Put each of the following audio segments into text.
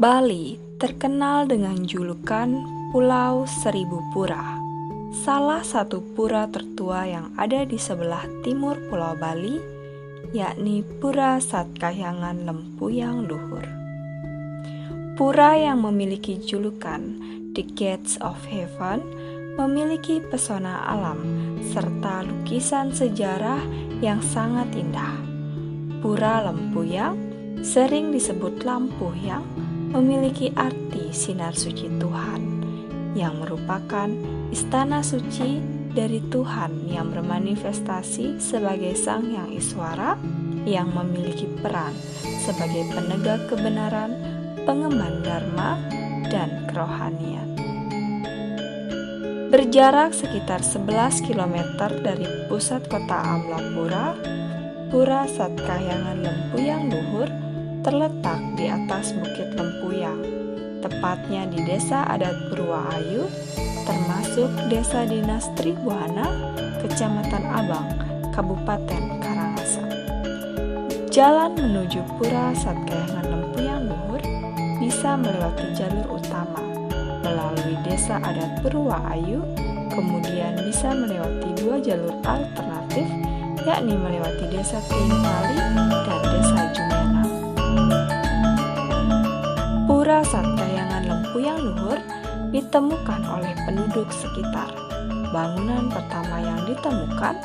Bali terkenal dengan julukan Pulau Seribu Pura, salah satu pura tertua yang ada di sebelah timur Pulau Bali, yakni Pura Satkahyangan Lempuyang Luhur. Pura yang memiliki julukan The Gates of Heaven memiliki pesona alam serta lukisan sejarah yang sangat indah. Pura Lempuyang sering disebut Lampuyang memiliki arti sinar suci Tuhan, yang merupakan istana suci dari Tuhan yang bermanifestasi sebagai Sang Hyang Iswara yang memiliki peran sebagai penegak kebenaran, pengemban dharma, dan kerohanian. Berjarak sekitar 11 km dari pusat kota Amlapura, Pura Satkahyangan Lempuyang Luhur terletak di atas Bukit Lempuyang, tepatnya di Desa Adat Purwaayu, termasuk Desa Dinas Tribuana, Kecamatan Abang, Kabupaten Karangasem. Jalan menuju Pura Satkahyangan Lempuyang Luhur bisa melewati jalur utama melalui Desa Adat Purwaayu, kemudian bisa melewati dua jalur alternatif, yakni melewati Desa Tingkali dan Desa Jumenang. Pura Satkahyangan Lempuyang Luhur ditemukan oleh penduduk sekitar. Bangunan pertama yang ditemukan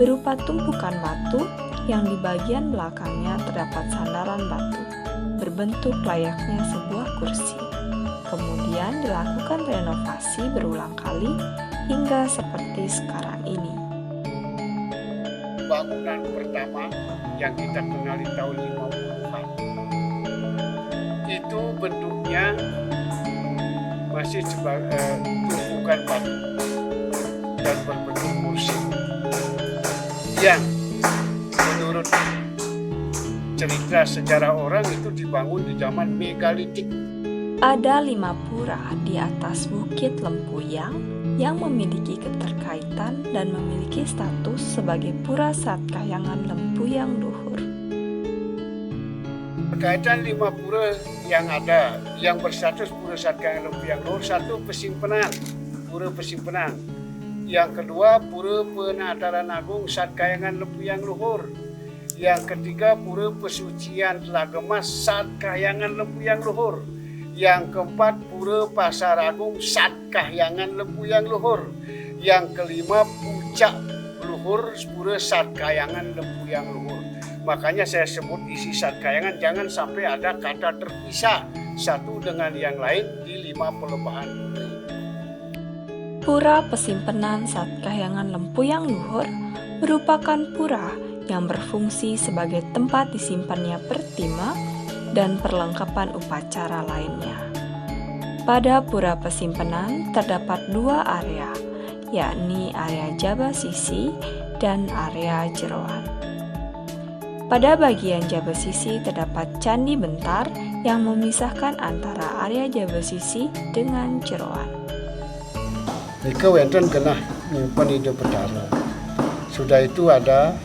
berupa tumpukan batu yang di bagian belakangnya terdapat sandaran batu, berbentuk layaknya sebuah kursi. Kemudian dilakukan renovasi berulang kali hingga seperti sekarang ini. Bangunan pertama yang kita kenali tahun 50-an itu bentuknya masih sebagai tumpukan batu dan berbentuk kursi yang menurut cerita sejarah orang itu dibangun di zaman megalitik. Ada 5 pura di atas Bukit Lempuyang yang memiliki keterkaitan dan memiliki status sebagai Pura Satkahyangan Lempuyang Luhur. Berkaitan 5 pura yang ada, yang berstatus Pura Satkahyangan Lempuyang Luhur, satu Pesimpenan, Pura Pesimpenan. Yang kedua Pura Penataran Agung Satkahyangan Lempuyang Luhur. Yang ketiga Pura Pesucian Telagemas Satkahyangan Lempuyang Luhur. Yang keempat Pura Pasar Agung Satkahyangan Lempuyang Luhur. Yang kelima Puncak Luhur Pura Satkahyangan Lempuyang Luhur. Makanya saya sebut isi Satkahyangan jangan sampai ada kata terpisah satu dengan yang lain di 5 pelebahan. Pura Pesimpenan Satkahyangan Lempuyang Luhur merupakan pura yang berfungsi sebagai tempat disimpannya pertima dan perlengkapan upacara lainnya. Pada Pura Pesimpenan terdapat 2 area, yakni area Jaba Sisi dan area Jeroan. Pada bagian Jaba Sisi terdapat Candi Bentar yang memisahkan antara area Jaba Sisi dengan Jeroan. Nika wenten kena nyimpan ide betara. Sudah itu ada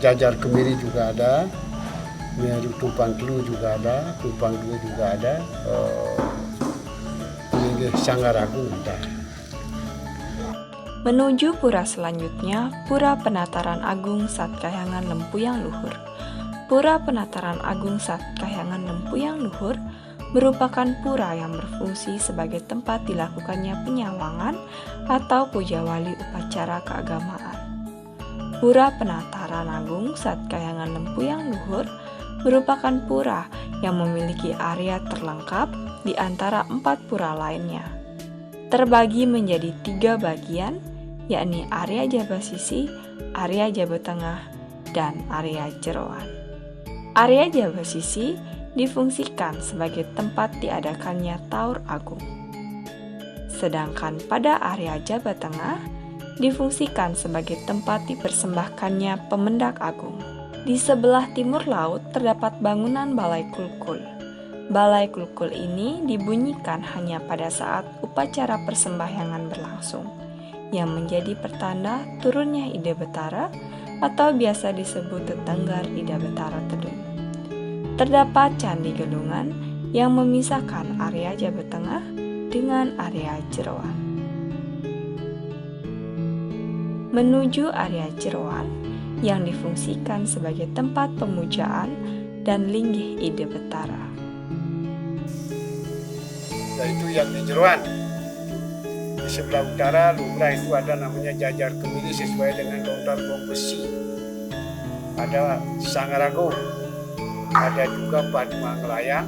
jajar kemiri juga ada, tumpang telu juga ada, tumpang dua juga ada, Sanggar Agung ada. Menuju pura selanjutnya, Pura Penataran Agung Satkahyangan Lempuyang Luhur. Pura Penataran Agung Satkahyangan Lempuyang Luhur merupakan pura yang berfungsi sebagai tempat dilakukannya penyawangan atau puja wali upacara keagamaan. Pura Penataran Agung Satkahyangan Lempuyang Luhur merupakan pura yang memiliki area terlengkap di antara 4 pura lainnya. Terbagi menjadi 3 bagian, yakni area Jaba Sisi, area Jaba Tengah, dan area Jeroan. Area Jaba Sisi difungsikan sebagai tempat diadakannya Taur Agung. Sedangkan pada area Jaba Tengah difungsikan sebagai tempat dipersembahkannya Pemendak Agung. Di sebelah timur laut terdapat bangunan Balai Kulkul. Balai Kulkul ini dibunyikan hanya pada saat upacara persembahyangan berlangsung, yang menjadi pertanda turunnya Ida Betara atau biasa disebut Tetenggar Ida Betara Tedung. Terdapat Candi Gelungan yang memisahkan area Jabat Tengah dengan area Jeroan. Menuju area Jeroan yang difungsikan sebagai tempat pemujaan dan linggih Ide Betara. Yaitu yang di Jeroan. Di sebelah utara lumrah itu ada namanya Jajar Kemiri sesuai dengan lontar bom besi. Ada Sangarago, ada juga Padma Ngelayang,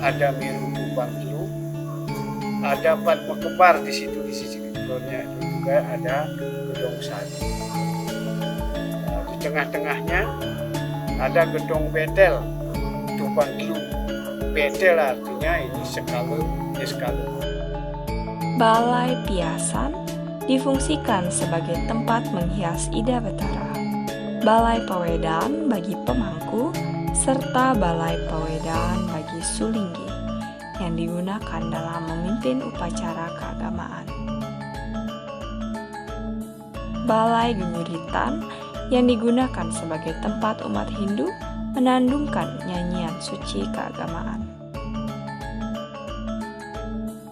ada Meru Tumpang Ilu, ada Padma Kembar di situ di sisi kulonnya itu juga ada Gedong Sari. Di tengah-tengahnya ada Gedong Betel Tumpang Ilu. Betel artinya ini skala. Balai Piasan difungsikan sebagai tempat menghias Ida Betara, Balai Pawedan bagi pemangku, serta Balai Pawedan bagi sulinggi yang digunakan dalam memimpin upacara keagamaan. Balai Geguritan yang digunakan sebagai tempat umat Hindu menandungkan nyanyian suci keagamaan.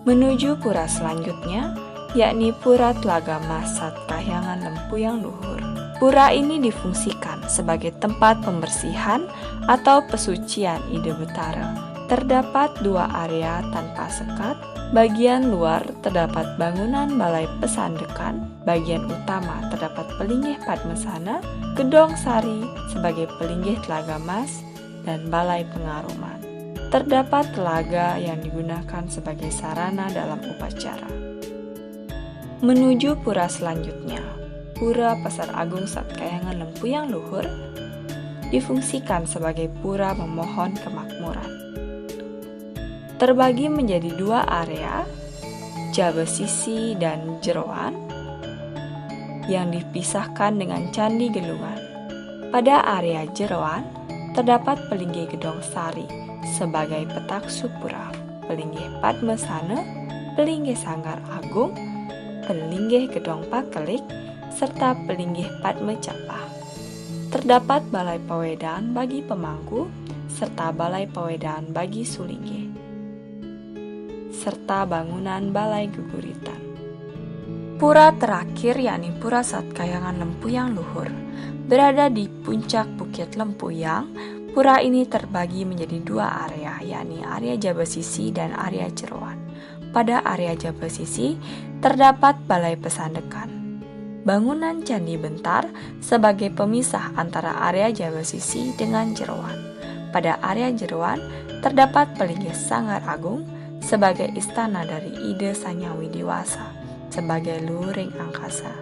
Menuju pura selanjutnya, yakni Pura Telaga Masat Kahyangan Lempuyang Luhur. Pura ini difungsikan sebagai tempat pembersihan atau pesucian Ide Betara. Terdapat 2 area tanpa sekat. Bagian luar terdapat bangunan Balai Pesandekan, bagian utama terdapat Pelinggih Padmasana, Gedong Sari sebagai Pelinggih Telaga Mas, dan Balai Pengaruman. Terdapat telaga yang digunakan sebagai sarana dalam upacara. Menuju pura selanjutnya, Pura Pasar Agung Satkahyangan Lempuyang Luhur difungsikan sebagai pura memohon kemakmuran. Terbagi menjadi 2 area, Jabesisi dan Jeroan, yang dipisahkan dengan Candi Gelungan. Pada area Jeroan, terdapat Pelinggih Gedong Sari sebagai petak supura, Pelinggih Padmasana, Pelinggih Sanggar Agung, Pelinggih Gedong Pakelik, serta Pelinggih Padmecapah. Terdapat Balai Pawedan bagi pemangku, serta Balai Pawedan bagi sulinggi, serta bangunan Balai Geguritan. Pura terakhir yakni Pura Satkahyangan Lempuyang Luhur berada di puncak Bukit Lempuyang. Pura ini terbagi menjadi 2 area, yakni area Jabesisi dan area Jeroan. Pada area Jabesisi terdapat Balai Pesandekan, bangunan Candi Bentar sebagai pemisah antara area Jabesisi dengan Jeroan. Pada area Jeroan terdapat Pelinggih Sanggar Agung sebagai istana dari Ide Sanyawi Dewasa sebagai luhuring angkasa.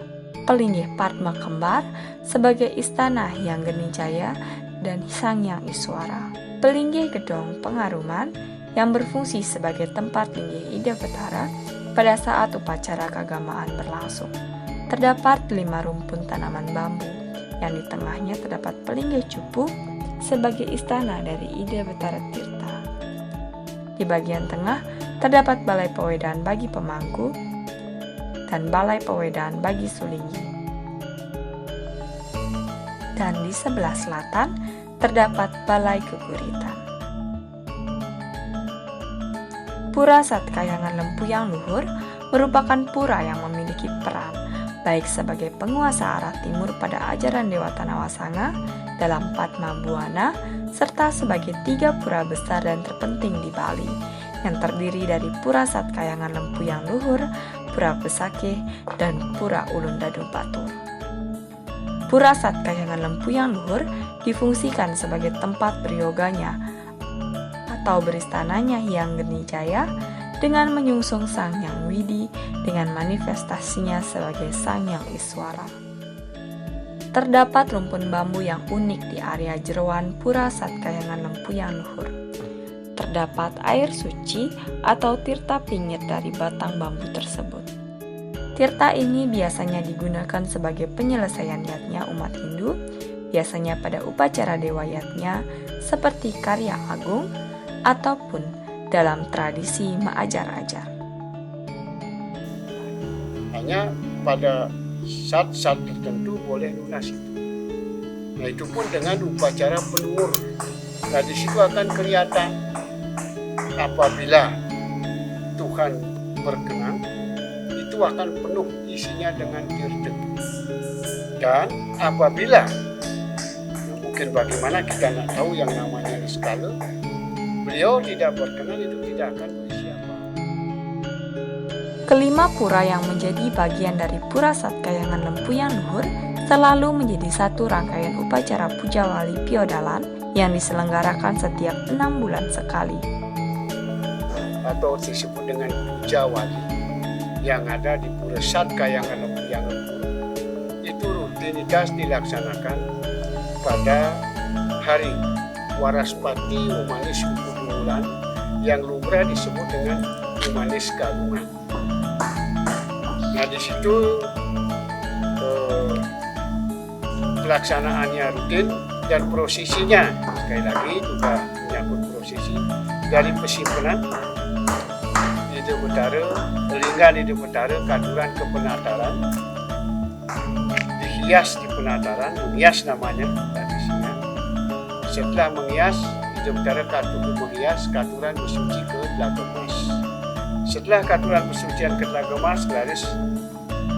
Pelinggih Padma Kembar sebagai istana Hyang Geni Jaya dan Sangyang Iswara. Pelinggih Gedong Pengaruman yang berfungsi sebagai tempat linggih Ida Betara pada saat upacara keagamaan berlangsung. Terdapat 5 rumpun tanaman bambu, yang di tengahnya terdapat Pelinggih Cupu sebagai istana dari Ida Betara Tirta. Di bagian tengah terdapat Balai Pawedan bagi pemangku dan Balai Pawedan bagi sulinggi. Dan di sebelah selatan terdapat Balai Geguritan. Pura Satkahyangan Lempuyang Luhur merupakan pura yang memiliki peran baik sebagai penguasa arah timur pada ajaran Dewa Tanawasanga dalam Padma Buana, serta sebagai 3 pura besar dan terpenting di Bali yang terdiri dari Pura Satkahyangan Lempuyang Luhur, Pura Besakeh, dan Pura Ulun Dadung Batur. Pura Satkahyangan Lempuyang Luhur difungsikan sebagai tempat beryoganya atau beristananya Hyang Geni Jaya dengan menyungsung Sangyang Widi dengan manifestasinya sebagai Sangyang Iswara. Terdapat rumpun bambu yang unik di area Jeroan Pura Satkahyangan Lempuyang Luhur. Terdapat air suci atau tirta pingit dari batang bambu tersebut. Tirta ini biasanya digunakan sebagai penyelesaian yatnya umat Hindu, biasanya pada upacara dewa yatnya seperti karya agung ataupun dalam tradisi ma'ajar-ajar. Hanya pada saat-saat tertentu boleh lunas itu. Nah itu pun dengan upacara penur. Nah di situ akan kelihatan apabila Tuhan berkenan, itu akan penuh isinya dengan tirta. Dan apabila mungkin bagaimana kita nak tahu yang namanya skala, beliau tidak berkenan, itu tidak akan berisi apa. Kelima pura yang menjadi bagian dari Pura Satkahyangan Lempuyang Luhur selalu menjadi satu rangkaian upacara puja wali Piodalan yang diselenggarakan setiap 6 bulan sekali. Atau disebut dengan puja wali yang ada di Pura Satkahyangan Lempuyang Luhur. Itu rutinitas dilaksanakan pada hari Waraspati Umanis Bulan yang lumrah disebut dengan Umanis Galungan. Nah, di situ pelaksanaannya rutin dan prosesinya sekali lagi juga menyangkut prosesi dari Pesimpenan Ide Betara, Linggan Ide Betara, Katuran ke Penataran, dihias di Penataran, menghias namanya tradisinya. Setelah menghias, Ide Betara menghias Katuran bersuci ke Telaga Mas. Setelah Katuran bersucian ke Telaga Mas, laris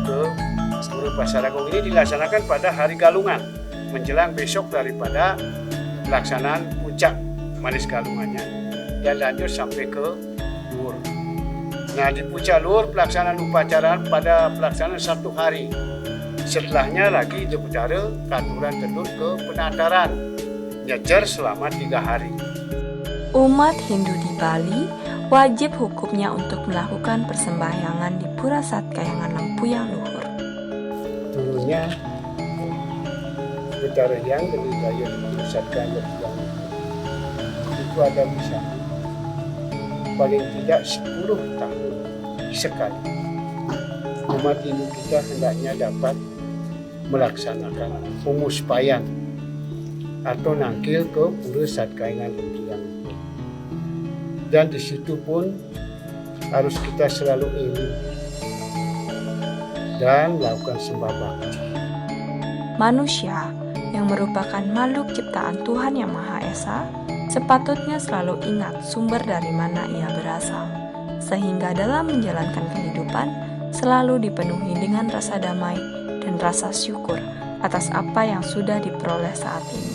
ke Pura Pasar Agung. Ini dilaksanakan pada hari Galungan, menjelang besok daripada pelaksanaan puncak Manis Galungannya, dan lanjut sampai ke Luhur. Nah, di puncak Luhur pelaksanaan upacara pada pelaksanaan 1 hari. Setelahnya lagi Ide Betara Katuran Telur ke Penataran, nyecer selama 3 hari. Umat Hindu di Bali wajib hukumnya untuk melakukan persembahyangan di Pura Satkahyangan Lempuyang Luhur. Dulunya Betara yang dari daya Satkahyangan Lempuyang Luhur itu ada bisa paling tidak 10 tahun sekali. Umat Hindu kita hendaknya dapat melaksanakan pemuspayan atau nangkil ke Pura Satkahyangan Lempuyang Luhur. Dan di situ pun harus kita selalu ingin dan melakukan sembah bakti. Manusia yang merupakan makhluk ciptaan Tuhan Yang Maha Esa sepatutnya selalu ingat sumber dari mana ia berasal, sehingga dalam menjalankan kehidupan selalu dipenuhi dengan rasa damai dan rasa syukur atas apa yang sudah diperoleh saat ini.